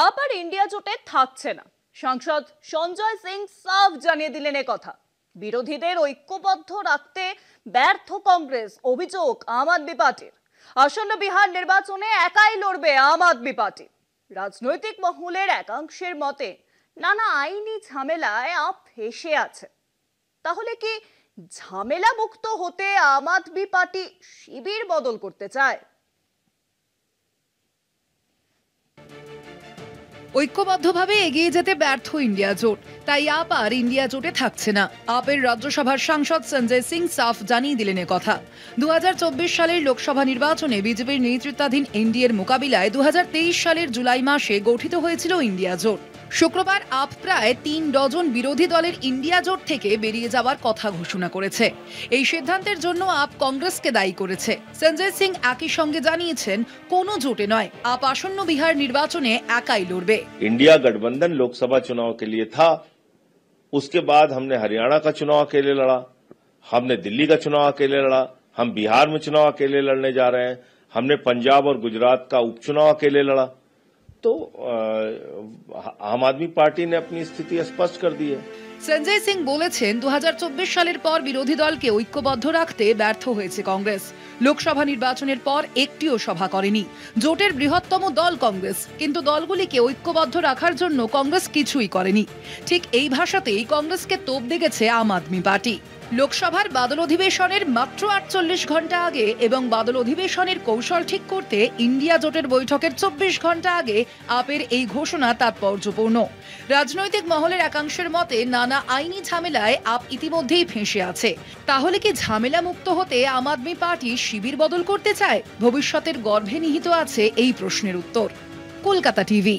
Up আর India জোটে থাকছে না। সাংসদ সঞ্জয় সিং সাফ জানিয়ে দিলেন কথা। বিরোধীদের ঐক্যবদ্ধ রাখতে ব্যর্থ কংগ্রেস, অভিযোগ আম আদমি পার্টির। আসন্ন বিহার নির্বাচনে একাই লড়বে আম আদমি পার্টি। রাজনৈতিক মহলের একাংশের মতে নানা আইনি ঝামেলায় আপ ফেঁসে আছে। তাহলে কি ঝামেলা মুক্ত হতে আম আদমি পার্টি শিবির বদল করতে চায়? ঐক্যবদ্ধভাবে এগিয়ে যেতে ব্যর্থ ইন্ডিয়া জোট, তাই আপ আর ইন্ডিয়া জোটে থাকছে না। আপের রাজ্যসভার সাংসদ সঞ্জয় সিং সাফ জানিয়ে দিলেন কথা। 2024 সালের লোকসভা নির্বাচনে বিজেপির নেতৃত্বাধীন এনডিএর মোকাবিলায় 2023 সালের জুলাই মাসে গঠিত হয়েছিল ইন্ডিয়া জোট। শুক্রবার আপ প্রায় 3 ডজন বিরোধী দলের ইন্ডিয়া জোট থেকে বেরিয়ে যাওয়ার কথা ঘোষণা করেছে। এই সিদ্ধান্তের জন্য আপ কংগ্রেসকে দায়ী করেছে। সঞ্জয় সিং একই সঙ্গে জানিয়েছেন, কোনো জোটে নয়, আপ আসন্ন বিহার নির্বাচনে একাই লড়বে। इंडिया गठबंधन लोकसभा चुनाव के लिए था, उसके बाद हमने हरियाणा का चुनाव अकेले लड़ा, हमने दिल्ली का चुनाव अकेले लड़ा, हम बिहार में चुनाव अकेले लड़ने जा रहे हैं, हमने पंजाब और गुजरात का उपचुनाव अकेले लड़ा। तो आम आदमी पार्टी ने अपनी स्थिति स्पष्ट कर दी है। সঞ্জয় সিং বলেছেন, 2024 সালের পর বিরোধী দলকে ঐক্যবদ্ধ রাখতে ব্যর্থ হয়েছে কংগ্রেস। লোকসভা নির্বাচনের পর একটিও সভা করেনি। জোটের বৃহত্তম দল কংগ্রেস, কিন্তু দলগুলিকে ঐক্যবদ্ধ রাখার জন্য কংগ্রেস কিছুই করেনি। ঠিক এই ভাষাতেই কংগ্রেসকে তোপ দেগেছে আম আদমি পার্টি। লোকসভার বাদল অধিবেশনের মাত্র 48 ঘন্টা আগে এবং বাদল অধিবেশনের কৌশল ঠিক করতে ইন্ডিয়া জোটের বৈঠকের 24 ঘন্টা আগে আপের এই ঘোষণা তাৎপর্যপূর্ণ। রাজনৈতিক মহলের একাংশের মতে নানা আইনি ঝামেলায় আপ ইতিমধ্যেই ফেঁসে আছে। তাহলে কি ঝামেলা মুক্ত হতে আম আদমি পার্টি শিবির বদল করতে চায়? ভবিষ্যতের গর্ভে নিহিত আছে এই প্রশ্নের উত্তর। কলকাতা টিভি।